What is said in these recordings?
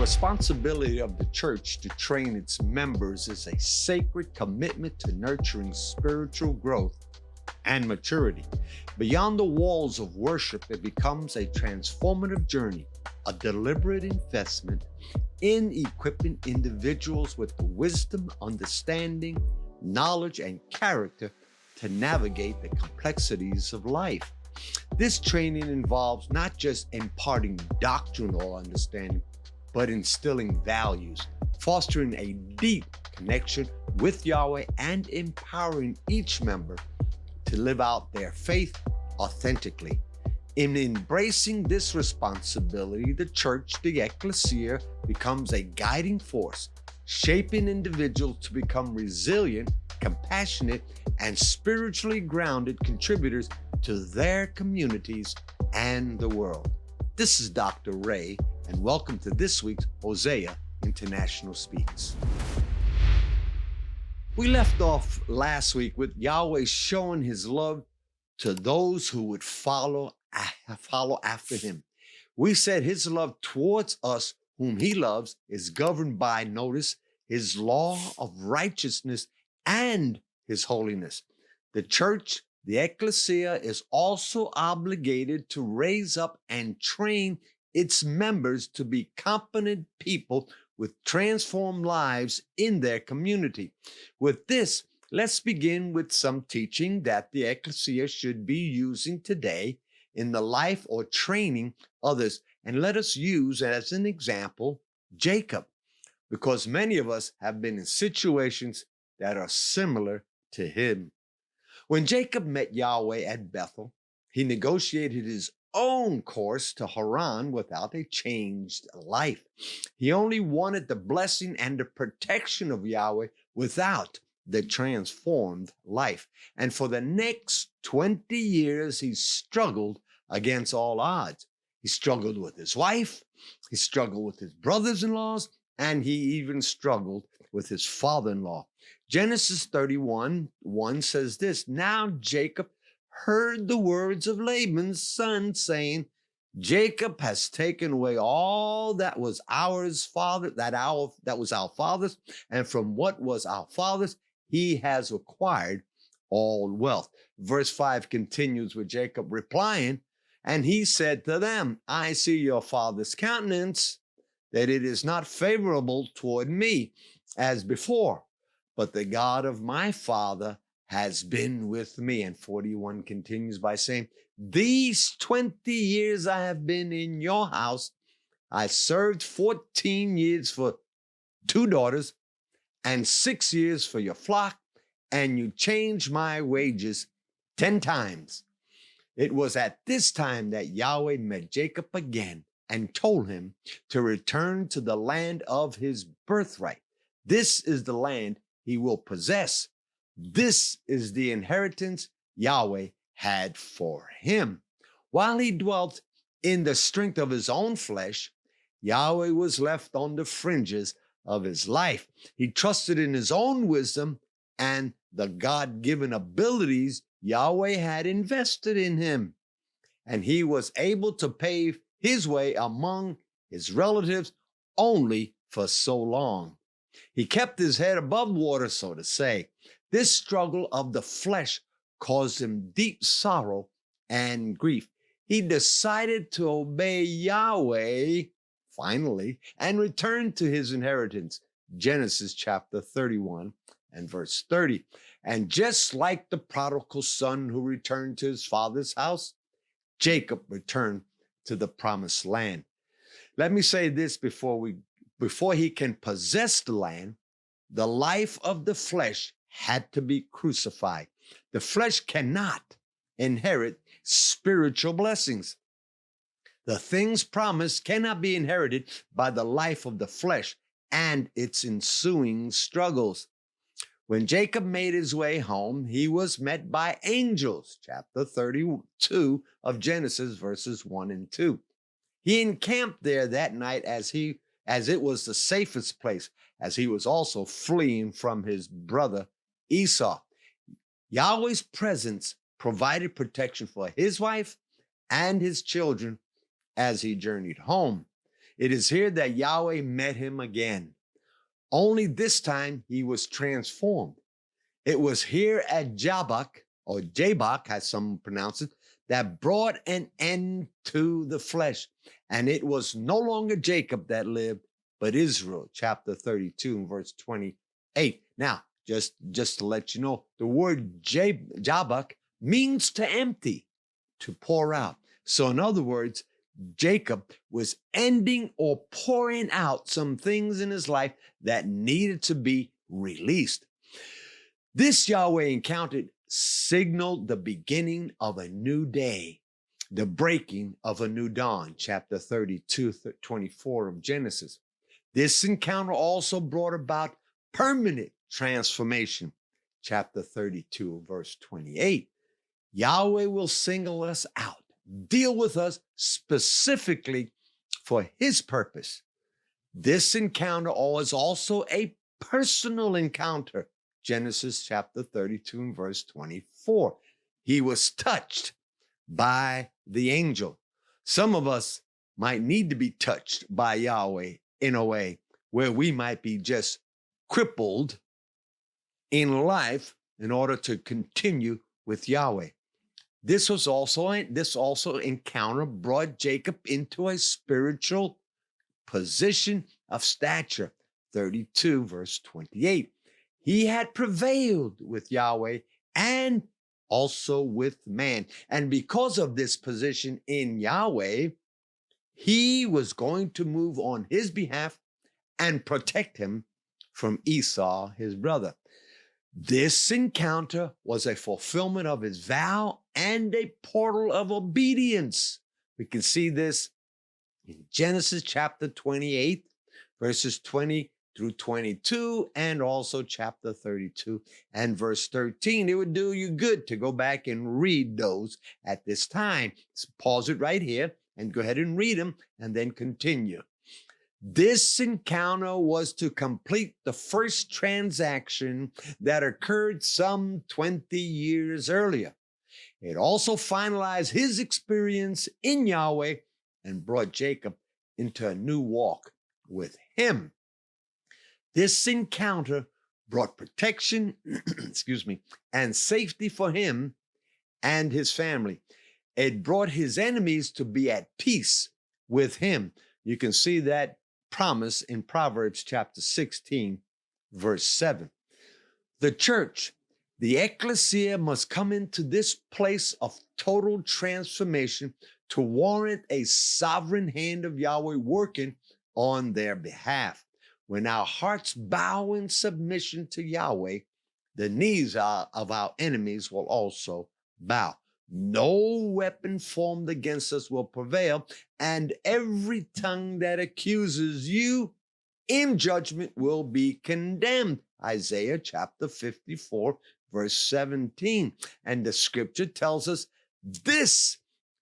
responsibility of the church to train its members is a sacred commitment to nurturing spiritual growth and maturity. Beyond the walls of worship, it becomes a transformative journey, a deliberate investment in equipping individuals with the wisdom, understanding, knowledge, and character to navigate the complexities of life. This training involves not just imparting doctrinal understanding, but instilling values, fostering a deep connection with Yahweh, and empowering each member to live out their faith authentically. In embracing this responsibility, the church, the ecclesia, becomes a guiding force, shaping individuals to become resilient, compassionate, and spiritually grounded contributors to their communities and the world. This is Dr. Ray, and welcome to this week's Hosea International Speaks. We left off last week with Yahweh showing his love to those who would follow after him. We said his love towards us, whom he loves, is governed by, notice, his law of righteousness and his holiness. The church, the ecclesia, is also obligated to raise up and train its members to be competent people with transformed lives in their community. With this, let's begin with some teaching that the ecclesia should be using today in the life or training others. And let us use as an example Jacob, because many of us have been in situations that are similar to him. When Jacob met Yahweh at Bethel, he negotiated his own course to Haran without a changed life. He only wanted the blessing and the protection of Yahweh without the transformed life. And for the next 20 years, he struggled against all odds. He struggled with his wife, he struggled with his brothers-in-laws, and he even struggled with his father-in-law. Genesis 31:1 says this: "Now Jacob heard the words of Laban's son, saying, Jacob has taken away all that was our father's, and from what was our father's, he has acquired all wealth." Verse 5 continues with Jacob replying, "And he said to them, I see your father's countenance, that it is not favorable toward me as before, but the God of my father has been with me." And 41 continues by saying, "These 20 years I have been in your house. I served 14 years for 2 daughters and 6 years for your flock, and you changed my wages 10 times. It was at this time that Yahweh met Jacob again and told him to return to the land of his birthright. This is the land he will possess. This is the inheritance Yahweh had for him." While he dwelt in the strength of his own flesh, Yahweh was left on the fringes of his life. He trusted in his own wisdom and the God-given abilities Yahweh had invested in him, and he was able to pave his way among his relatives only for so long. He kept his head above water, so to say. This struggle of the flesh caused him deep sorrow and grief. He decided to obey Yahweh, finally, and return to his inheritance. Genesis chapter 31 and verse 30. And just like the prodigal son who returned to his father's house, Jacob returned to the promised land. Let me say this before he can possess the land, the life of the flesh had to be crucified. The flesh cannot inherit spiritual blessings. The things promised cannot be inherited by the life of the flesh and its ensuing struggles. When Jacob made his way home, he was met by angels, chapter 32 of Genesis, verses 1 and 2. He encamped there that night as it was the safest place, as he was also fleeing from his brother Esau. Yahweh's presence provided protection for his wife and his children as he journeyed home. It is here that Yahweh met him again. Only this time he was transformed. It was here at Jabbok, or Jabbok, as some pronounce it, that brought an end to the flesh. And it was no longer Jacob that lived, but Israel, chapter 32 and verse 28. Now, just to let you know, the word Jabbok means to empty, to pour out. So in other words, Jacob was ending or pouring out some things in his life that needed to be released. This Yahweh encountered signaled the beginning of a new day, the breaking of a new dawn, chapter 32, 24 of Genesis. This encounter also brought about permanent transformation, chapter 32, verse 28. Yahweh will single us out, deal with us specifically for his purpose. This encounter is also a personal encounter. Genesis chapter 32 and verse 24. He was touched by the angel. Some of us might need to be touched by Yahweh in a way where we might be just crippled in life in order to continue with Yahweh. This also encounter brought Jacob into a spiritual position of stature. 32 verse 28. He had prevailed with Yahweh and also with man. And because of this position in Yahweh, he was going to move on his behalf and protect him from Esau, his brother. This encounter was a fulfillment of his vow and a portal of obedience. We can see this in Genesis chapter 28, verses 20 through 22, and also chapter 32 and verse 13. It would do you good to go back and read those at this time. So pause it right here and go ahead and read them and then continue. This encounter was to complete the first transaction that occurred some 20 years earlier. It also finalized his experience in Yahweh and brought Jacob into a new walk with him. This encounter brought protection, and safety for him and his family. It brought his enemies to be at peace with him. You can see that promise in Proverbs chapter 16, verse 7. The church, the ecclesia, must come into this place of total transformation to warrant a sovereign hand of Yahweh working on their behalf. When our hearts bow in submission to Yahweh, the knees of our enemies will also bow. No weapon formed against us will prevail, and every tongue that accuses you in judgment will be condemned. Isaiah chapter 54, verse 17. And the scripture tells us this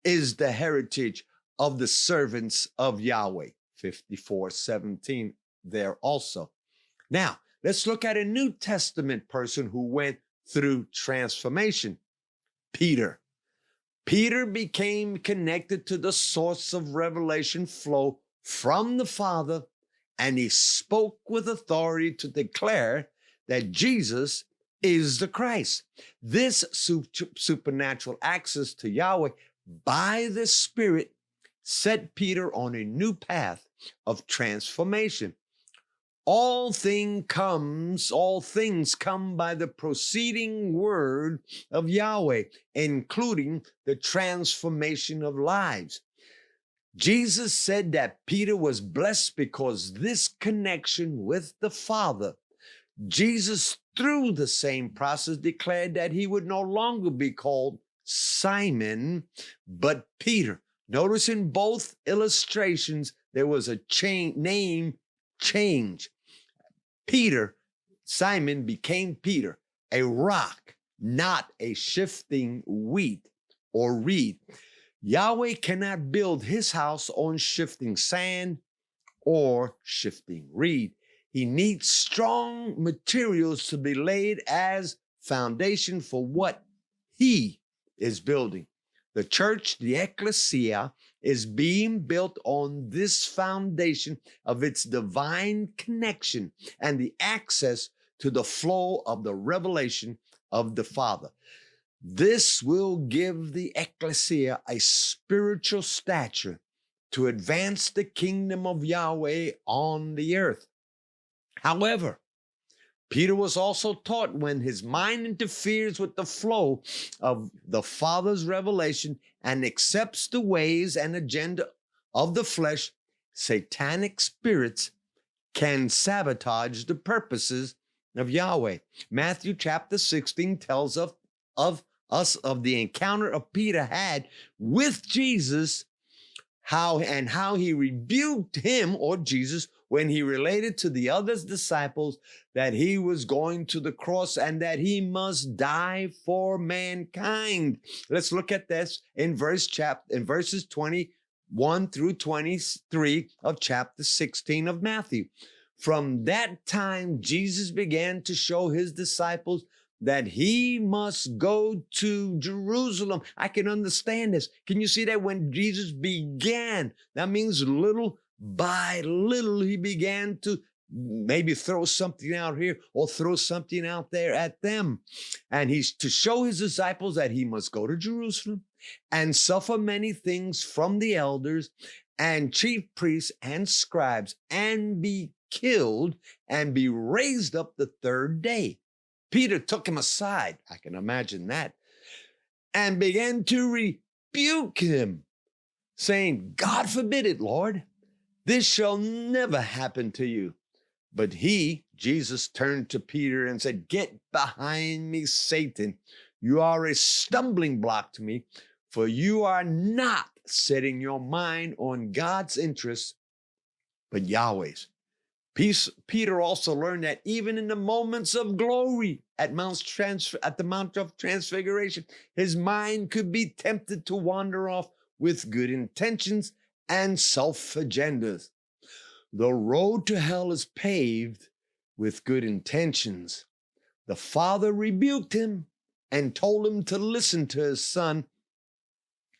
is the heritage of the servants of Yahweh. 54:17 there also. Now, let's look at a New Testament person who went through transformation. Peter. Peter became connected to the source of revelation flow from the Father, and he spoke with authority to declare that Jesus is the Christ. This supernatural access to Yahweh by the Spirit set Peter on a new path of transformation. All things come by the proceeding word of Yahweh, including the transformation of lives. Jesus said that Peter was blessed because this connection with the Father. Jesus, through the same process, declared that he would no longer be called Simon, but Peter. Notice in both illustrations, there was a name change. Peter, Simon became Peter, a rock, not a shifting wheat or reed. Yahweh cannot build his house on shifting sand or shifting reed. He needs strong materials to be laid as foundation for what he is building. The church, the ecclesia, is being built on this foundation of its divine connection and the access to the flow of the revelation of the Father. This will give the ecclesia a spiritual stature to advance the kingdom of Yahweh on the earth. However, Peter was also taught when his mind interferes with the flow of the Father's revelation and accepts the ways and agenda of the flesh, satanic spirits can sabotage the purposes of Yahweh. Matthew chapter 16 tells us of the encounter Peter had with Jesus, how he rebuked him, or Jesus, when he related to the other disciples that he was going to the cross and that he must die for mankind. Let's look at this in verses 21 through 23 of chapter 16 of Matthew. From that time, Jesus began to show his disciples that he must go to Jerusalem. I can understand this. Can you see that when Jesus began? That means little by little, he began to maybe throw something out here or throw something out there at them. And he's to show his disciples that he must go to Jerusalem and suffer many things from the elders and chief priests and scribes and be killed and be raised up the third day. Peter took him aside, I can imagine that, and began to rebuke him, saying, God forbid it, Lord. This shall never happen to you. But he, Jesus, turned to Peter and said, get behind me, Satan. You are a stumbling block to me, for you are not setting your mind on God's interests, but Yahweh's. Peter also learned that even in the moments of glory at the Mount of Transfiguration, his mind could be tempted to wander off with good intentions and self-agendas. The road to hell is paved with good intentions. The Father rebuked him and told him to listen to his Son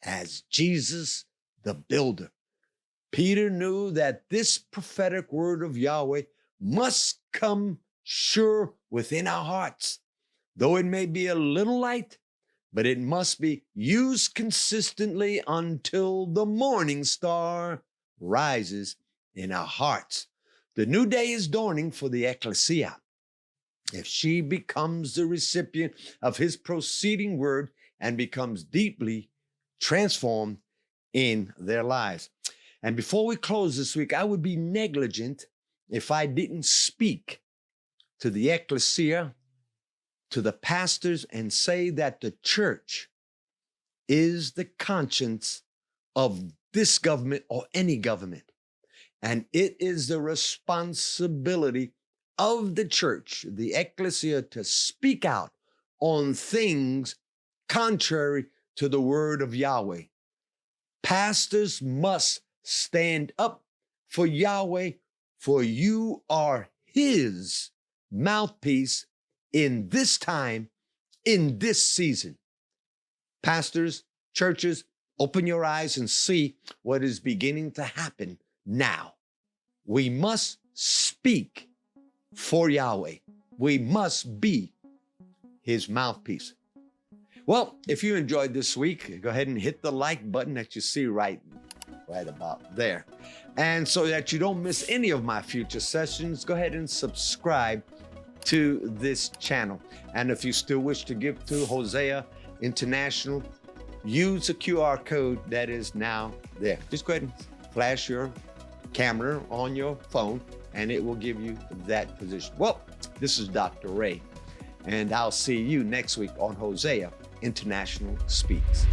as Jesus the builder. Peter knew that this prophetic word of Yahweh must come sure within our hearts. Though it may be a little light, but it must be used consistently until the morning star rises in our hearts. The new day is dawning for the ecclesia. If she becomes the recipient of his proceeding word and becomes deeply transformed in their lives. And before we close this week, I would be negligent if I didn't speak to the ecclesia, to the pastors, and say that the church is the conscience of this government or any government. And it is the responsibility of the church, the ecclesia, to speak out on things contrary to the word of Yahweh. Pastors must stand up for Yahweh, for you are his mouthpiece in this time, in this season. Pastors, churches, open your eyes and see what is beginning to happen now. We must speak for Yahweh. We must be his mouthpiece. Well, if you enjoyed this week, go ahead and hit the like button that you see right about there. And so that you don't miss any of my future sessions, go ahead and subscribe to this channel. And if you still wish to give to Hosea International, use the QR code that is now there. Just go ahead and flash your camera on your phone and it will give you that position. Well, this is Dr. Ray, and I'll see you next week on Hosea International Speaks.